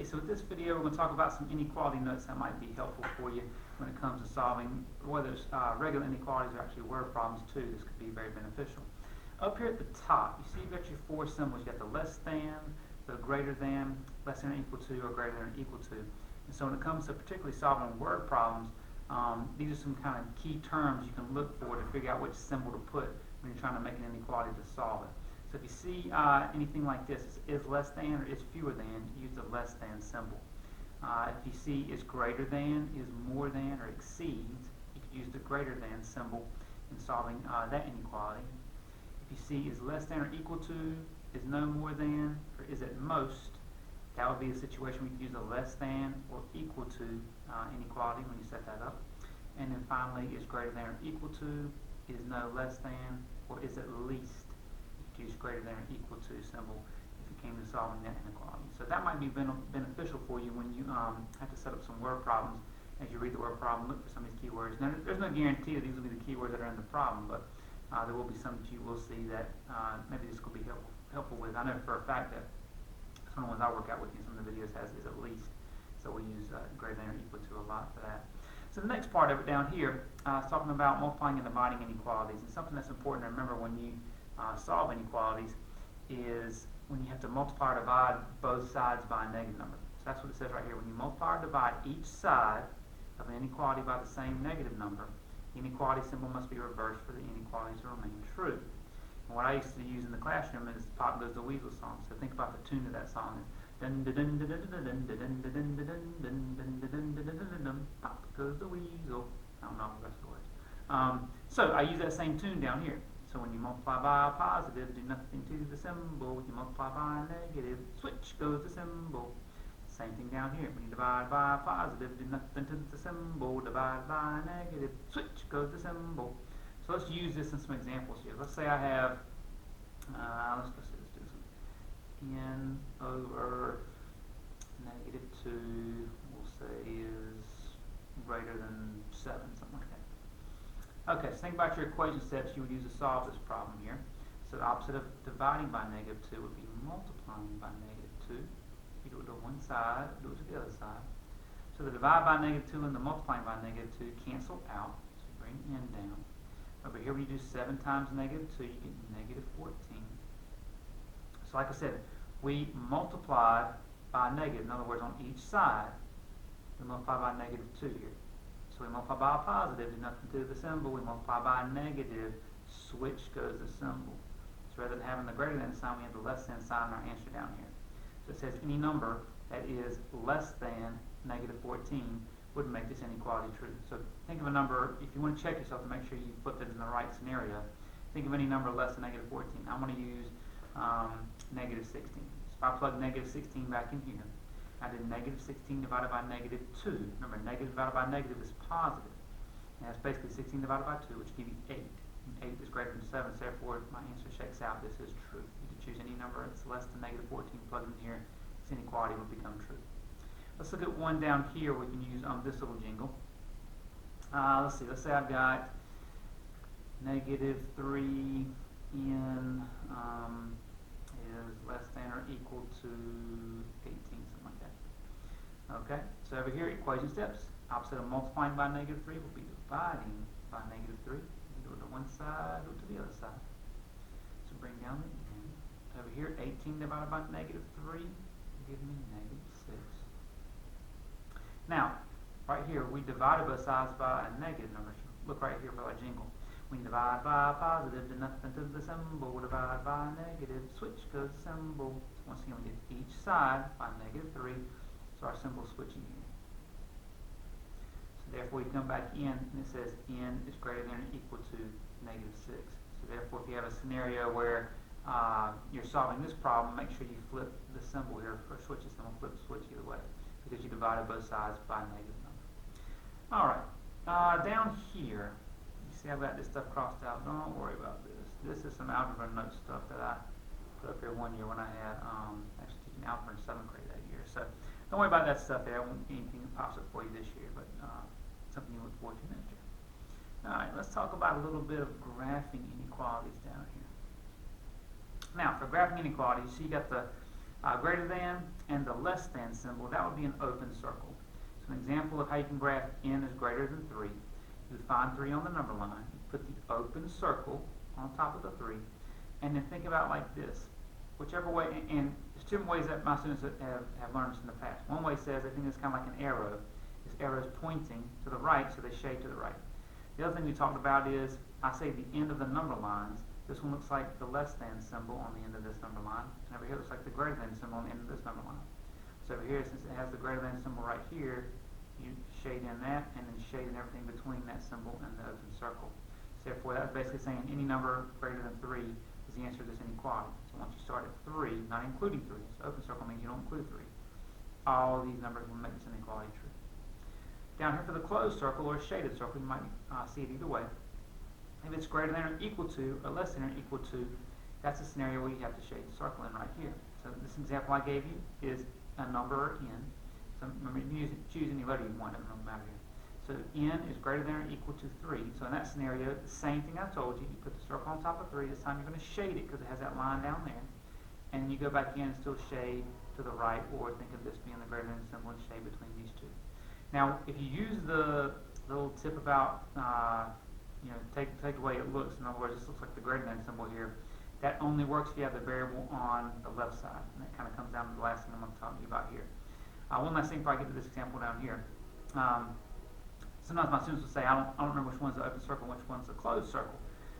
so with this video we're going to talk about some inequality notes that might be helpful for you when it comes to solving whether it's regular inequalities or actually word problems too. This could be very beneficial. Up here at the top, you see you've got your four symbols. You've got the less than, the greater than, less than or equal to, or greater than or equal to. And so when it comes to particularly solving word problems, these are some kind of key terms you can look for to figure out which symbol to put when you're trying to make an inequality to solve it. So if you see anything like this, is less than or is fewer than, use the less than symbol. If you see is greater than, is more than, or exceeds, you could use the greater than symbol in solving that inequality. If you see is less than or equal to, is no more than, or is at most, that would be a situation where you could use a less than or equal to inequality when you set that up. And then finally, is greater than or equal to, is no less than, or is at least. Use greater than or equal to symbol if it came to solving that inequality. So that might be beneficial for you when you have to set up some word problems. As you read the word problem, look for some of these keywords. Now, there's no guarantee that these will be the keywords that are in the problem, but there will be some that you will see that maybe this could be helpful with. I know for a fact that some of the ones I work out with you in some of the videos has is at least. So we use greater than or equal to a lot for that. So the next part of it down here is talking about multiplying and dividing inequalities. And something that's important to remember when you solve inequalities is when you have to multiply or divide both sides by a negative number. So that's what it says right here. When you multiply or divide each side of an inequality by the same negative number, the inequality symbol must be reversed for the inequality to remain true. And what I used to use in the classroom is Pop Goes the Weasel song. So think about the tune of that song. Pop goes the weasel. I don't know the rest of the words. So I use that same tune down here. So when you multiply by a positive, do nothing to the symbol. When you multiply by a negative, switch goes the symbol. Same thing down here. When you divide by a positive, do nothing to the symbol. Divide by a negative, switch goes the symbol. So let's use this in some examples here. Let's say I have, let's do this one. N over negative 2, we'll say is greater than 7, something like that. Okay, so think about your equation steps you would use to solve this problem here. So the opposite of dividing by negative 2 would be multiplying by negative 2. You do it to one side, do it to the other side. So the divide by negative 2 and the multiplying by negative 2 cancel out. So you bring n down. Over here we do 7 times negative 2, you get negative 14. So like I said, we multiply by negative. In other words, on each side, we multiply by negative 2 here. So we multiply by a positive, do nothing to the symbol. We multiply by a negative, switch goes the symbol. So rather than having the greater than sign, we have the less than sign in our answer down here. So it says any number that is less than negative 14 would make this inequality true. So think of a number, if you want to check yourself to make sure you put that in the right scenario, think of any number less than negative 14. I'm going to use negative 16. So if I plug negative 16 back in here, I did negative 16 divided by negative 2. Remember, negative divided by negative is positive. And that's basically 16 divided by 2, which gives you 8. And 8 is greater than 7, so therefore my answer checks out. This is true. You can choose any number that's less than negative 14, plug it in here. This inequality will become true. Let's look at one down here. We can use this little jingle. Let's see. Let's say I've got negative 3 in is less than or equal to 18, something like that. Okay, so over here, equation steps. Opposite of multiplying by negative 3 will be dividing by negative 3. You do it to one side, do it to the other side. So bring down the n. Over here, 18 divided by negative 3 will give me negative 6. Now, right here, we divided both sides by a negative number. Look right here for our jingle. When you divide by a positive, do nothing to the symbol. Divide by a negative, switch goes the symbol. Once again, we did each side by negative 3, so our symbol is switching here. So therefore, you come back in, and it says n is greater than or equal to negative 6. So therefore, if you have a scenario where you're solving this problem, make sure you flip the symbol here, or switch the symbol, flip the switch either way, because you divided both sides by a negative number. All right, down here, see, I've got this stuff crossed out. Don't worry about this. This is some algebra note stuff that I put up here one year when I had actually teaching algebra in 7th grade that year. So don't worry about that stuff there. I won't be anything that pops up for you this year, but something you look forward to next year. All right, let's talk about a little bit of graphing inequalities down here. Now, for graphing inequalities, you see you got the Greater than and the less than symbol, that would be an open circle. So an example of how you can graph n is greater than 3. You find 3 on the number line, you put the open circle on top of the 3, and then think about it like this. Whichever way, and there's two ways that my students have learned this in the past. One way says they think it's kind of like an arrow. This arrow is pointing to the right, so they shade to the right. The other thing we talked about is, I say the end of the number lines. This one looks like the less than symbol on the end of this number line, and over here it looks like the greater than symbol on the end of this number line. So over here, since it has the greater than symbol right here, you shade in that, and then shade in everything between that symbol and the open circle. So therefore, that's basically saying any number greater than 3 is the answer to this inequality. So once you start at 3, not including 3, so open circle means you don't include 3, all these numbers will make this inequality true. Down here for the closed circle or shaded circle, you might see it either way. If it's greater than or equal to or less than or equal to, that's a scenario where you have to shade the circle in right here. So this example I gave you is a number n. So remember, you can choose any letter you want, it doesn't matter here. So n is greater than or equal to 3. So in that scenario, the same thing I told you. You put the circle on top of 3. This time you're going to shade it because it has that line down there. And then you go back in and still shade to the right, or think of this being the greater than symbol and shade between these two. Now, if you use the little tip about take the way it looks, in other words, this looks like the greater than symbol here, that only works if you have the variable on the left side. And that kind of comes down to the last thing I'm going to talk to you about here. One last thing before I get to this example down here. Sometimes my students will say, I don't remember which one's the open circle and which one's the closed circle.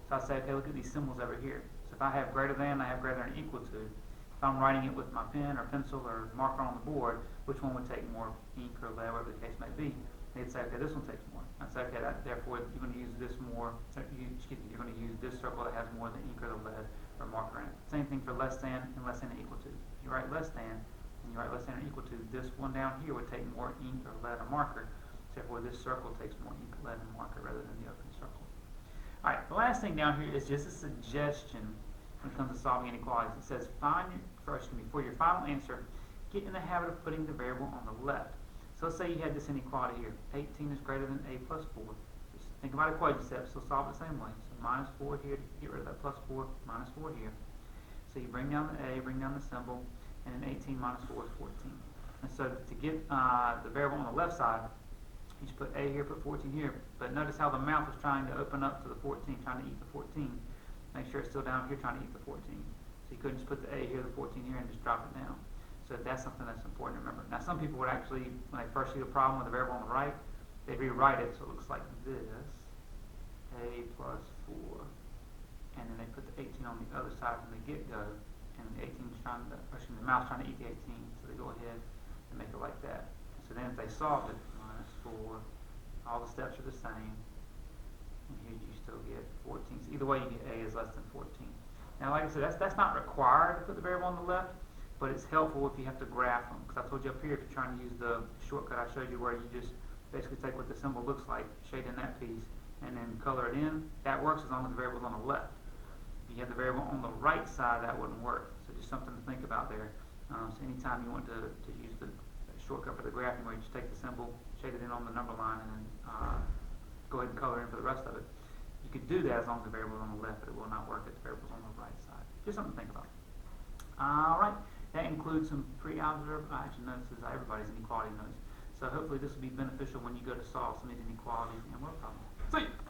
So I say, okay, look at these symbols over here. So if I have greater than, I have greater than or equal to. If I'm writing it with my pen or pencil or marker on the board, which one would take more ink or lead, whatever the case may be? They'd say, okay, this one takes more. I'd say, okay, therefore you're going to use this more. You're going to use this circle that has more of the ink or the lead or marker in it. Same thing for less than and less than or equal to. If you write less than and you write less than or equal to, this one down here would take more ink or lead or marker. Therefore, this circle takes more ink, lead, and marker rather than the open circle. All right, the last thing down here is just a suggestion when it comes to solving inequalities. It says, for your final answer, get in the habit of putting the variable on the left. So let's say you had this inequality here. 18 is greater than a plus 4. Just think about equation steps, so solve it the same way. So minus 4 here to get rid of that plus 4, minus 4 here. So you bring down the a, bring down the symbol, and then 18 minus 4 is 14. And so to get the variable on the left side, you just put a here, put 14 here. But notice how the mouth is trying to open up to the 14, trying to eat the 14. Make sure it's still down here trying to eat the 14. So you couldn't just put the a here, the 14 here, and just drop it down. So that's something that's important to remember. Now some people would actually, when they first see the problem with the variable on the right, they'd rewrite it so it looks like this, a plus 4, and then they put the 18 on the other side from the get-go, and the 18 is trying to, the mouse trying to eat the 18, so they go ahead and make it like that. So then if they solve it, minus 4, all the steps are the same, and here you still get 14. So either way, you get a is less than 14. Now, like I said, that's not required to put the variable on the left, but it's helpful if you have to graph them. Because I told you up here, if you're trying to use the shortcut I showed you where you just basically take what the symbol looks like, shade in that piece, and then color it in, that works as long as the variable's on the left. If you have the variable on the right side, that wouldn't work. So just something to think about there. So anytime you want to use the shortcut for the graphing, where you just take the symbol, shade it in on the number line, and then go ahead and color in for the rest of it. You could do that as long as the variable is on the left, but it will not work if the variable is on the right side. Just something to think about. All right, that includes some pre-algebra action notes. This is everybody's inequality notes. So hopefully this will be beneficial when you go to solve some of these inequalities and work problems. See you.